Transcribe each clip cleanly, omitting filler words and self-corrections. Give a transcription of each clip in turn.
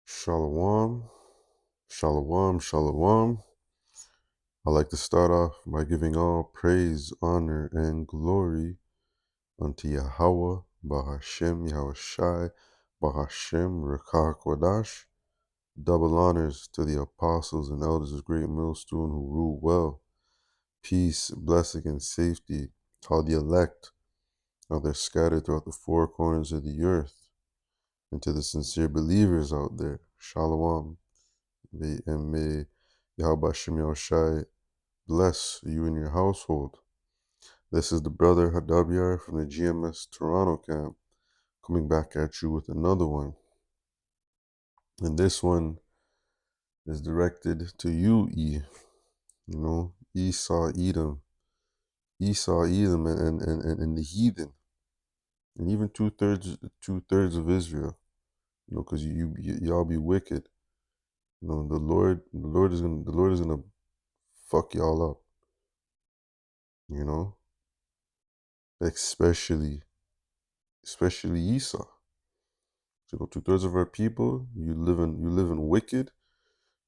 Shalom, shalom, shalom. I like to start off by giving all praise, honor, and glory unto Yahweh, Bahashem, Yahushai, Bahashem, Rekah Kodash. Double honors to the apostles and elders of Great Millstone who rule well. Peace, blessing, and safety to all the elect how they're scattered throughout the four corners of the earth, and to the sincere believers out there. Shalom. And may Yahweh Shem Yahushai bless you and your household. This is the brother Hadabyar from the GMS Toronto camp coming back at you with another one. And this one is directed to you, E. You know, Esau, Edom, and the heathen, and even two thirds of Israel. You know, because y'all be wicked. You know, the Lord is gonna fuck y'all up. You know, especially Esau. You know, two-thirds of our people, you live in wicked.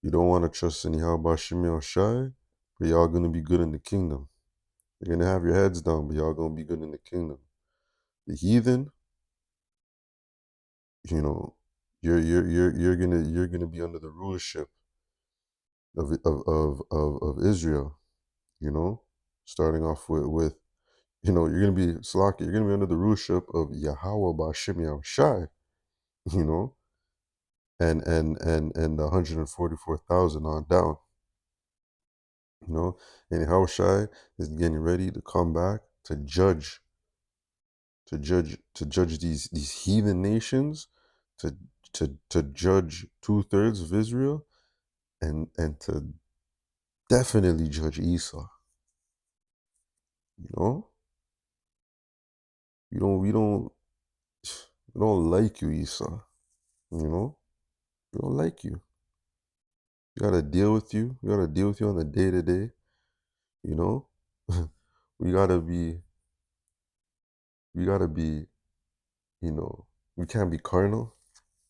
You don't want to trust in Yahweh Shem Shai, but y'all gonna be good in the kingdom. You're gonna have your heads down, but y'all gonna be good in the kingdom. The heathen, you know, you're gonna be under the rulership of Israel. You know, starting off with you're gonna be Slaki, you're gonna be under the rulership of Yahweh Bashim Shai. You know, and the 144,000 on down. You know, and Yahushai is getting ready to come back to judge these heathen nations, to to judge two-thirds of Israel, and to definitely judge Esau. You know, we don't like you, Esau. You know, we don't like you. We gotta deal with you. We gotta deal with you on the day to day. You know, we gotta be we gotta be we can't be carnal.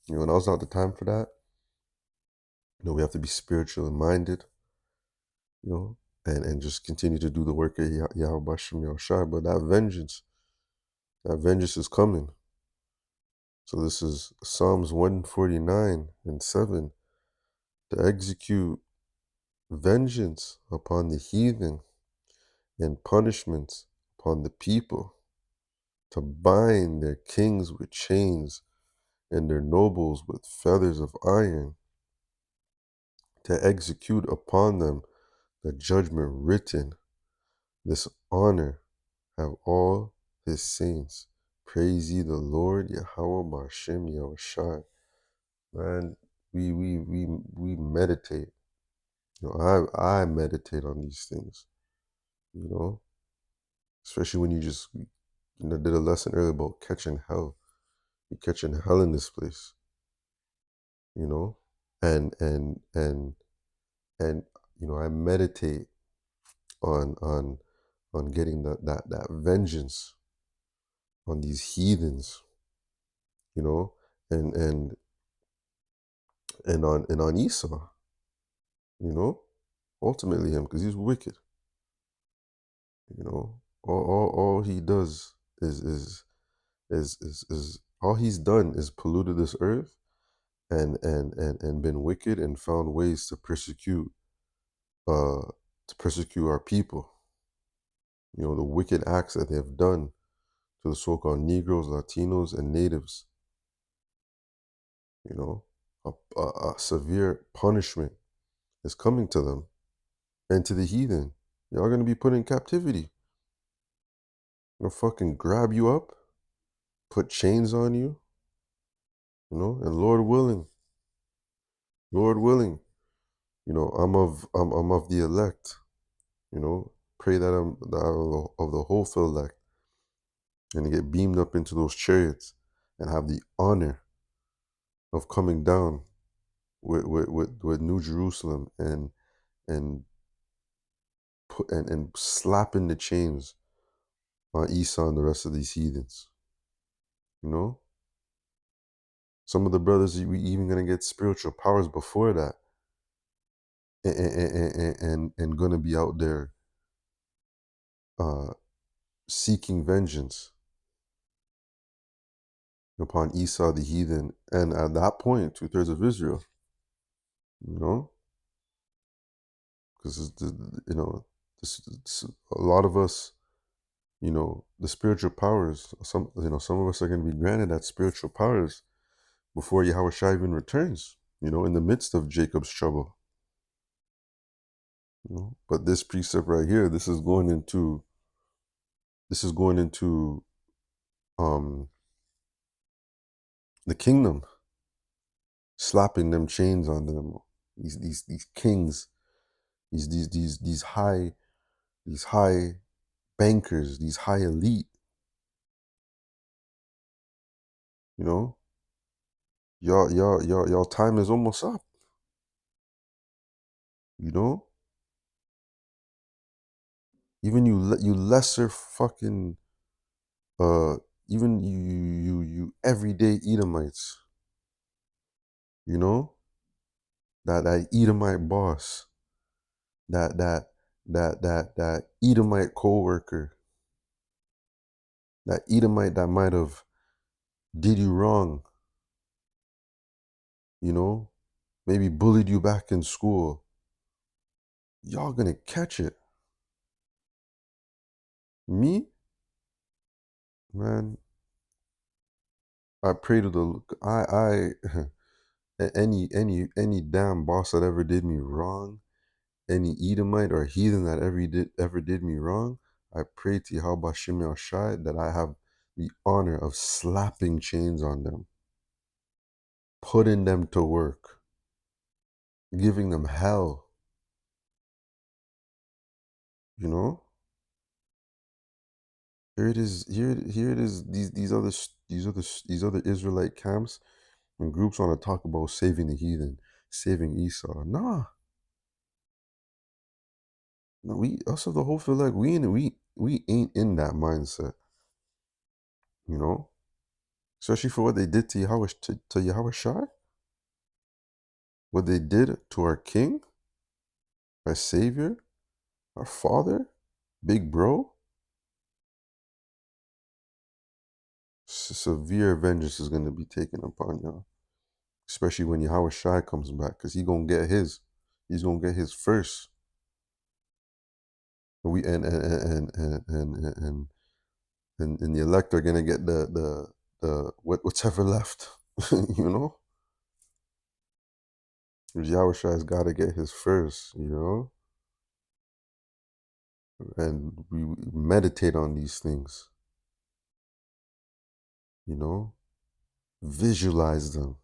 Now's not the time for that. We have to be spiritually minded, you know, and just continue to do the work of Yahweh Bashem Yahushai. But that vengeance is coming. So this is Psalms 149 and 7, to execute vengeance upon the heathen and punishments upon the people, to bind their kings with chains and their nobles with feathers of iron, to execute upon them the judgment written. This honor have all his saints. Praise ye the Lord, Yahweh Bashem Yahushai. Man, we meditate. I meditate on these things, especially when you just did a lesson earlier about catching hell. You're catching hell in this place, you know? And I meditate on getting that vengeance on these heathens, you know, and and and on Esau, ultimately him, because he's wicked. All he does is all he's done is polluted this earth, and been wicked, and found ways uh to persecute our people. The wicked acts that they have done to the so-called Negroes, Latinos, and natives. You know, a severe punishment is coming to them and to the heathen. Y'all gonna be put in captivity. Gonna fucking grab you up, put chains on you, and Lord willing, I'm of the elect. Pray that I'm of the hopeful elect, and to get beamed up into those chariots and have the honor of coming down with New Jerusalem, and and slapping the chains on Esau and the rest of these heathens. You know, Some of the brothers we even gonna get spiritual powers before that, and gonna be out there uh, seeking vengeance upon Esau the heathen, and at that point, 2/3 of Israel. You know, because you know, a lot of us, you know, the spiritual powers. Some of us are going to be granted that spiritual powers before Yahweh Shai even returns. You know, in the midst of Jacob's trouble. You know, but this precept right here, this is going into um the kingdom, slapping them chains on them. These kings, these high bankers, these high elite. You know, y'all time is almost up. You know, even you lesser fucking even you everyday Edomites. You know, that Edomite boss, that that that Edomite co-worker, that Edomite that might have did you wrong, you know, maybe bullied you back in school. Y'all gonna catch it. Me, man, I pray to the any damn boss that ever did me wrong, any Edomite or heathen that ever did me wrong, I pray to Yahweh Shem Shai that I have the honor of slapping chains on them, putting them to work, giving them hell. You know, here it is. Here it is. These other Israelite camps and groups want to talk about saving the heathen, saving Esau. Nah, no, we also the whole feel like we ain't in that mindset. You know, especially for what they did to Yahweh to Yahweh Shai, what they did to our King, our Savior, our Father, Big Bro. Severe vengeance is going to be taken upon y'all, especially when Yahweh Shai comes back, because he gonna get his. He's gonna get his first. We and the elect are gonna get the whatever left. You know, Yahweh Shai's got to get his first. You know, and we meditate on these things. You know, visualize them.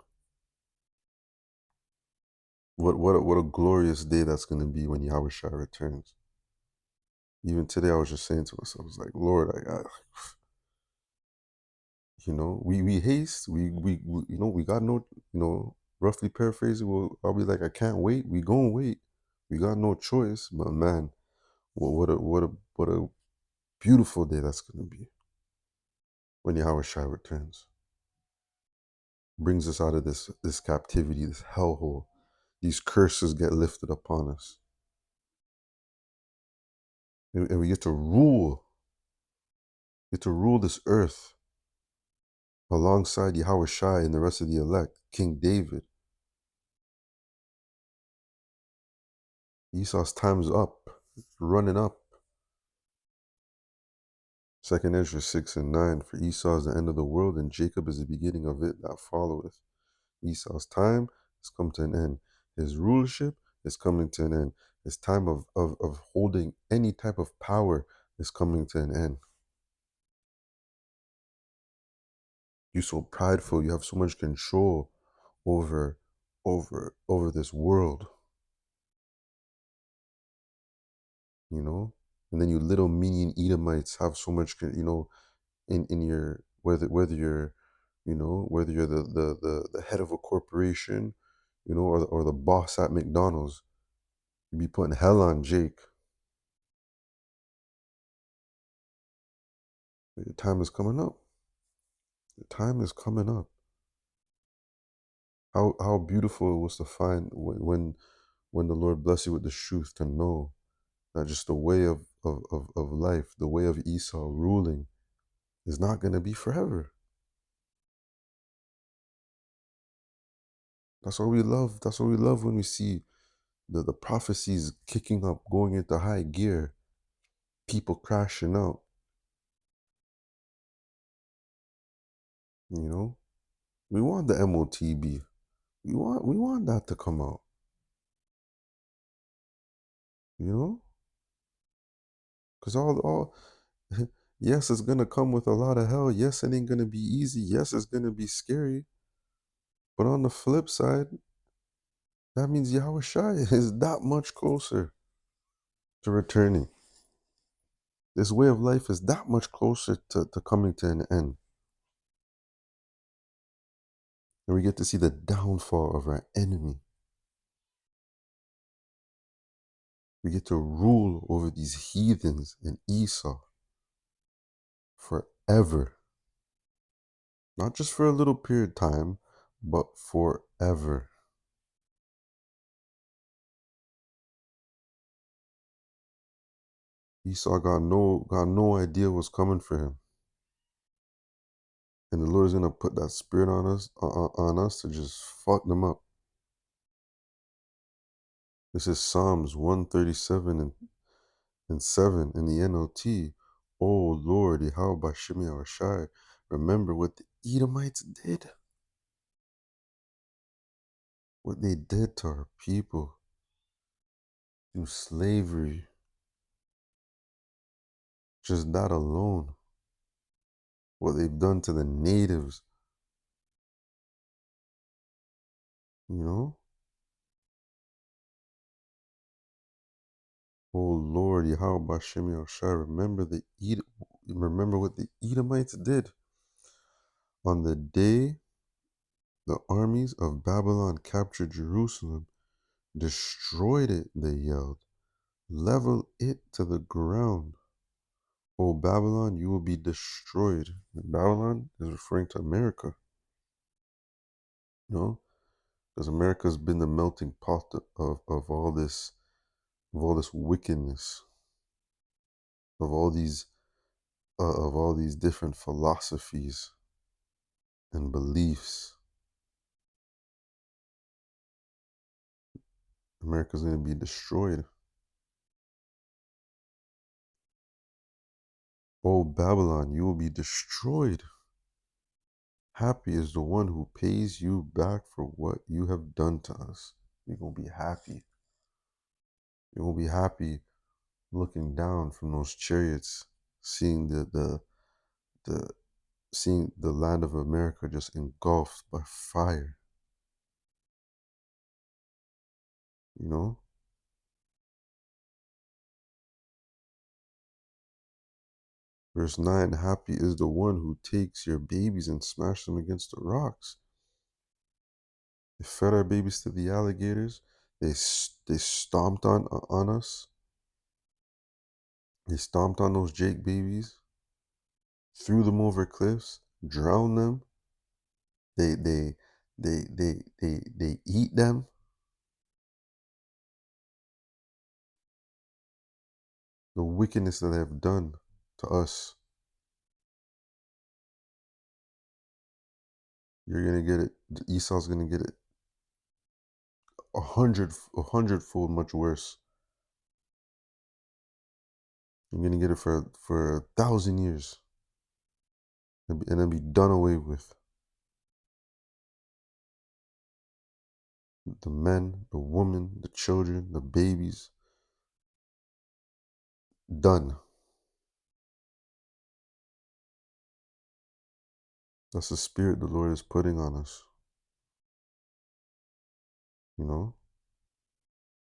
What a glorious day that's gonna be when Yahweh Shai returns. Even today, I was just saying to myself, I was like, Lord, you know, we haste, you know, we got no, you know, roughly paraphrasing, I'll be like, I can't wait. We gonna wait. We got no choice. But man, what a beautiful day that's gonna be when Yahweh Shai returns, brings us out of this captivity, this hellhole. These curses get lifted upon us, and we get to rule this earth alongside Yahweh Shai and the rest of the elect, King David. Esau's time's up, running up. Second Ezra 6 and 9. For Esau is the end of the world, and Jacob is the beginning of it that followeth. Esau's time has come to an end. His rulership is coming to an end. His time of holding any type of power is coming to an end. You're so prideful, you have so much control over this world, you know? And then you little minion Edomites have so much, you know, in your whether you're, you know, whether you're the head of a corporation, you know, or the boss at McDonald's, you be putting hell on Jake. Your time is coming up. Your time is coming up. How beautiful it was to find when the Lord bless you with the truth to know that just the way of life, the way of Esau ruling is not gonna be forever. That's what we love. That's what we love when we see the prophecies kicking up, going into high gear, people crashing out, you know? We want the MOTB. We want that to come out, you know? Because all yes, it's gonna come with a lot of hell. Yes, it ain't gonna be easy. Yes, it's gonna be scary. But on the flip side, that means Yahweh Shai is that much closer to returning. This way of life is that much closer to coming to an end. And we get to see the downfall of our enemy. We get to rule over these heathens and Esau forever. Not just for a little period of time, but forever. Esau got no idea what's coming for him. And the Lord is gonna put that spirit on us to just fuck them up. This is Psalms 137 and 7 in the NLT. Oh Lord, Yahweh Bashem Yahushai, remember what the Edomites did. What they did to our people through slavery. Just that alone. What they've done to the natives. You know? Oh Lord, Yahweh Bashem Yahushai, remember what the Edomites did. On the day the armies of Babylon captured Jerusalem, destroyed it, they yelled. Level it to the ground. O Babylon, you will be destroyed. And Babylon is referring to America. You know? Because America's been the melting pot of all this wickedness, of all these different philosophies and beliefs. America's going to be destroyed. O Babylon, you will be destroyed. Happy is the one who pays you back for what you have done to us. You're going to be happy. You're going to be happy looking down from those chariots, seeing the seeing the land of America just engulfed by fire. You know? Verse 9, happy is the one who takes your babies and smash them against the rocks. They fed our babies to the alligators. They stomped on us. They stomped on those Jake babies, threw them over cliffs, drowned them. They eat them. The wickedness that they have done to us. You're gonna get it. Esau's gonna get it a hundredfold much worse. You're gonna get it for 1,000 years, and then be done away with. The men, the women, the children, the babies, done. That's the spirit the Lord is putting on us. You know,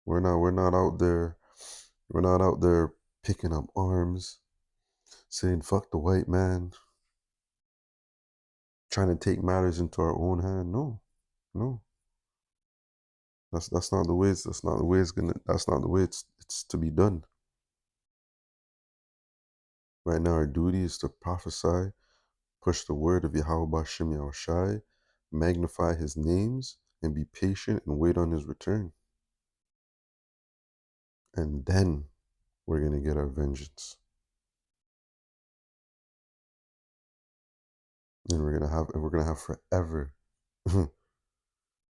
we're not out there, we're not out there picking up arms, saying fuck the white man, trying to take matters into our own hand. No, no. That's not the way that's not the way it's to be done. Right now our duty is to prophesy, push the word of Yahweh Bashem Yahushai, magnify his names, and be patient and wait on his return. And then we're gonna get our vengeance. And we're gonna have forever. we're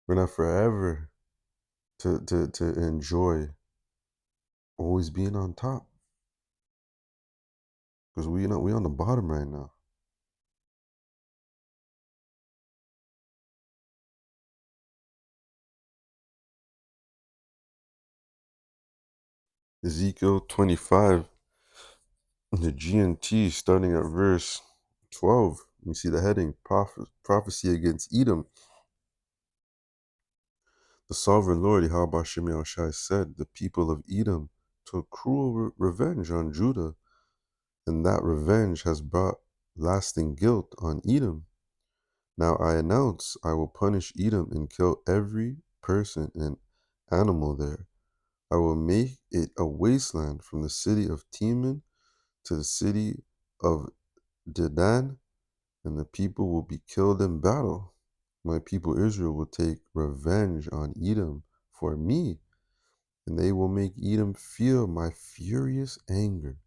gonna have forever to enjoy always being on top. Because we on the bottom right now. Ezekiel 25, the GNT, starting at verse 12. You see the heading, prophecy against Edom. The sovereign Lord, Yahweh Hashem Yahushai, said, the people of Edom took cruel revenge on Judah, and that revenge has brought lasting guilt on Edom. Now I announce I will punish Edom and kill every person and animal there. I will make it a wasteland from the city of Teman to the city of Dedan, and the people will be killed in battle. My people Israel will take revenge on Edom for me, and they will make Edom feel my furious anger.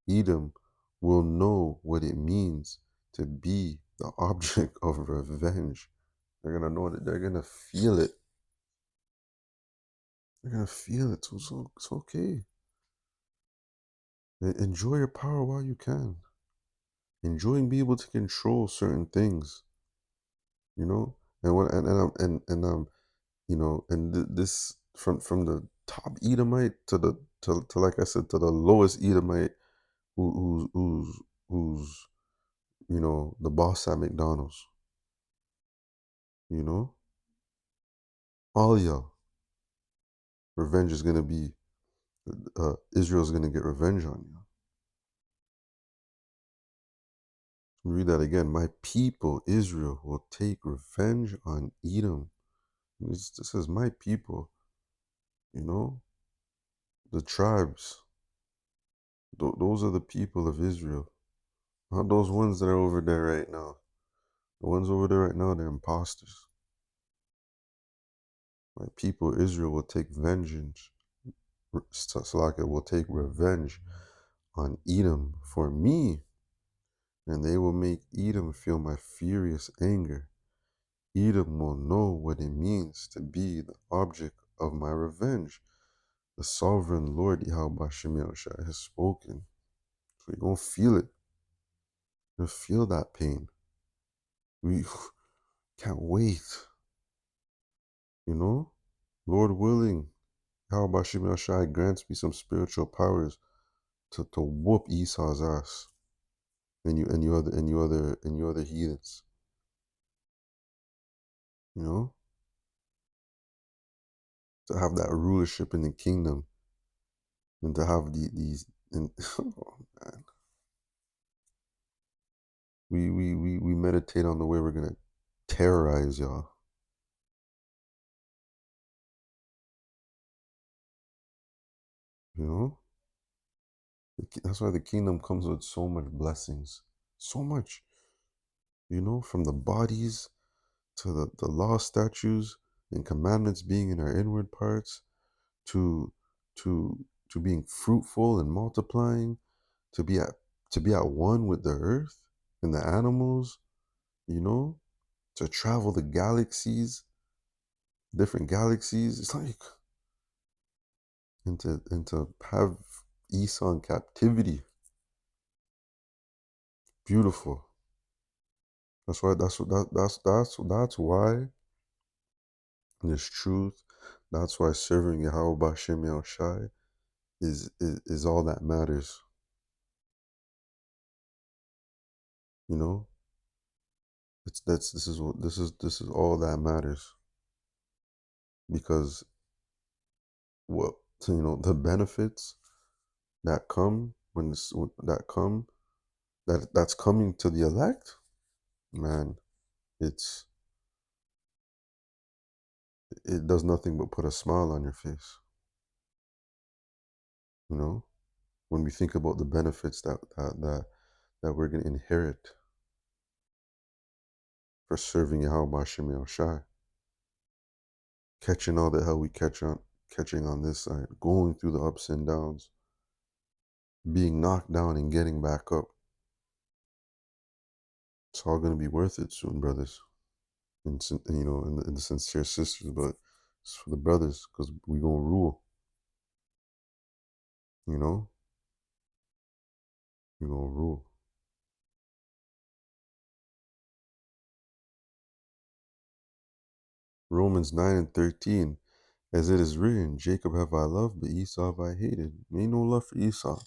Edom will know what it means to be the object of revenge. They're gonna know that. They're gonna feel it. They're gonna feel it. So it's okay. Enjoy your power while you can. Enjoying being able to control certain things, you know. And when you know, and this from the top Edomite to like I said, to the lowest Edomite who's you know, the boss at McDonald's. You know, all y'all, revenge is gonna be Israel's gonna get revenge on you. Read that again. My people Israel will take revenge on Edom. This says my people. You know, the tribes. Those are the people of Israel. Not those ones that are over there right now. The ones over there right now, they're imposters. My people Israel will take vengeance. Salaka will take revenge on Edom for me, and they will make Edom feel my furious anger. Edom will know what it means to be the object of my revenge. The sovereign Lord Yahweh Hashem Yahushua has spoken. So you're going to feel it. You're going to feel that pain. We can't wait. You know? Lord willing, Yahweh Hashem Yahushua grants me some spiritual powers to whoop Esau's ass and you other heathens. You know? To have that rulership in the kingdom and to have these and oh man. We meditate on the way we're gonna terrorize y'all. You know? That's why the kingdom comes with so much blessings. So much. You know, from the bodies to the law, statutes, and commandments being in our inward parts, to to to being fruitful and multiplying, to be at one with the earth and the animals, you know, to travel the galaxies, different galaxies. It's like and to have Esau in captivity. Beautiful. That's why that's why there's truth. That's why serving Yahweh Bashem Yahushai is all that matters. You know? It's this is all that matters. Because what you know, the benefits that come that's coming to the elect, man, it does nothing but put a smile on your face. You know, when we think about the benefits that we're gonna inherit for serving Yahweh Bashem Yahushai. catching all the hell we catching on this side, going through the ups and downs, being knocked down and getting back up. It's all gonna be worth it soon, brothers. And and the sincere sisters, but it's for the brothers because we gonna rule. You know, we gonna rule. Romans 9:13, as it is written, Jacob have I loved, but Esau have I hated. Ain't no love for Esau.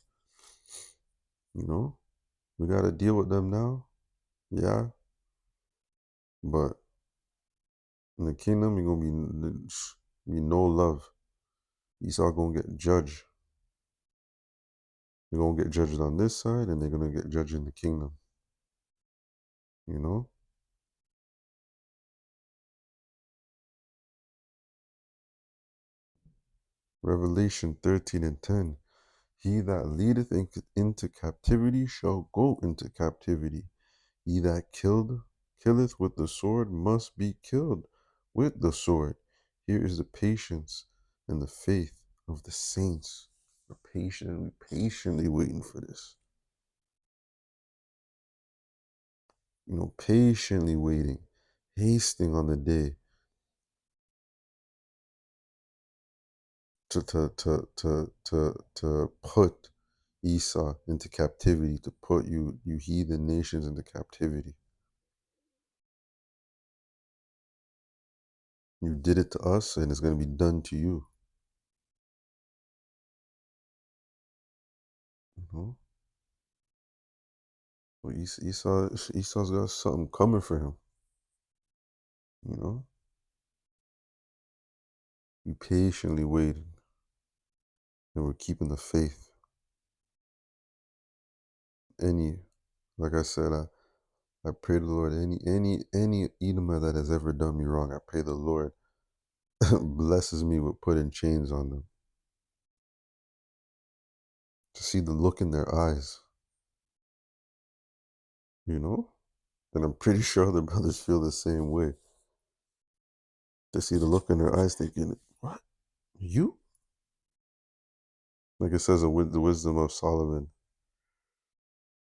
You know, we gotta deal with them now. Yeah, but in the kingdom, you're gonna be no love. Esau gonna get judged. They're gonna get judged on this side, and they're gonna get judged in the kingdom. You know. Revelation 13:10. He that leadeth into captivity shall go into captivity. He that killeth with the sword must be killed with the sword. Here is the patience and the faith of the saints. We're patiently waiting for this. Patiently waiting, hasting on the day to put Esau into captivity, to put you heathen nations into captivity. You did it to us, and it's going to be done to you. You know? Well, Esau's got something coming for him. You know, we patiently waited, and we're keeping the faith. Like I said, I pray the Lord, any Edomite that has ever done me wrong, I pray the Lord blesses me with putting chains on them. To see the look in their eyes, and I'm pretty sure other brothers feel the same way. To see the look in their eyes, thinking, "What? You?" Like it says in the wisdom of Solomon,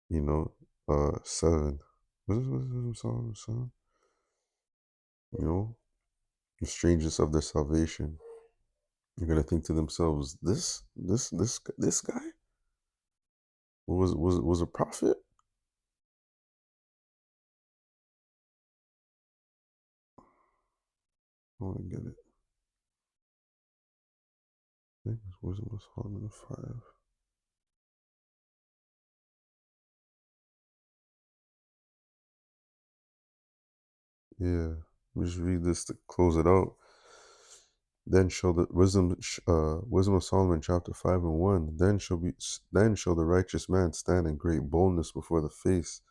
7. What is wisdom of Solomon 7? You know, the strangeness of their salvation. You're gonna think to themselves, this guy was a prophet. I want to get it. I think it's wisdom of Solomon 5. Yeah, just read this to close it out. Then shall the wisdom of Solomon chapter 5:1. Then shall the righteous man stand in great boldness before the face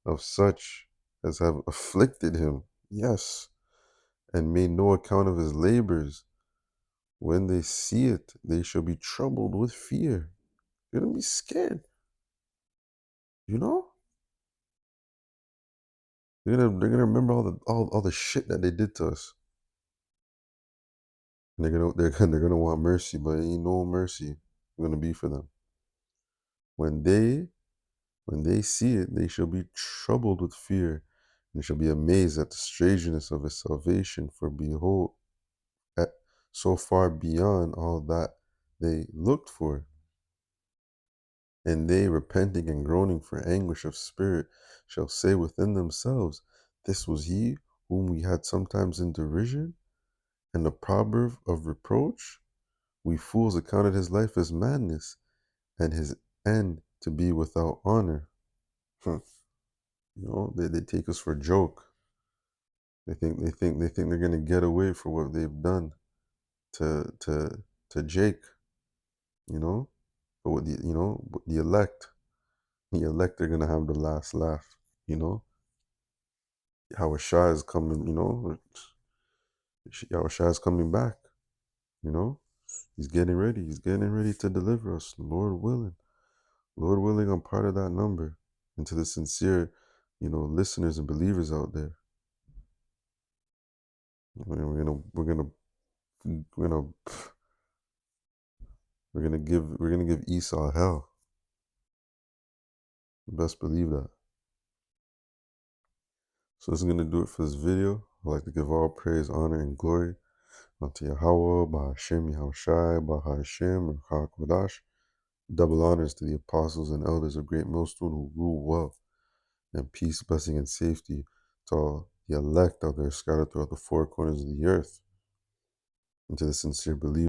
of such as have afflicted him. Yes, and made no account of his labors. When they see it, they shall be troubled with fear. They're gonna be scared. You know, they're gonna remember all the shit that they did to us. And they're gonna want mercy, but ain't no mercy gonna be for them. When they see it, they shall be troubled with fear, and shall be amazed at the strangeness of his salvation. For behold, at so far beyond all that they looked for. And they, repenting and groaning for anguish of spirit, shall say within themselves, This was he whom we had sometimes in derision, and the proverb of reproach. We fools accounted his life as madness, and his end to be without honor. They take us for a joke. They think they're gonna get away for what they've done to Jake. You know, but with the elect are gonna have the last laugh. You know, Howard Shah is coming. Howard Shah is coming back. You know, he's getting ready. He's getting ready to deliver us, Lord willing. Lord willing, I'm part of that number. And to the sincere, listeners and believers out there, we're gonna we're gonna give Esau hell. Best believe that. So this is gonna do it for this video. I'd like to give all praise, honor, and glory unto Yahweh, Bahashem, Yahushai, Bahashem, Kodash. Double honors to the apostles and elders of Great Millstone who rule well, and peace, blessing, and safety to all the elect out there scattered throughout the four corners of the earth, and to the sincere believers.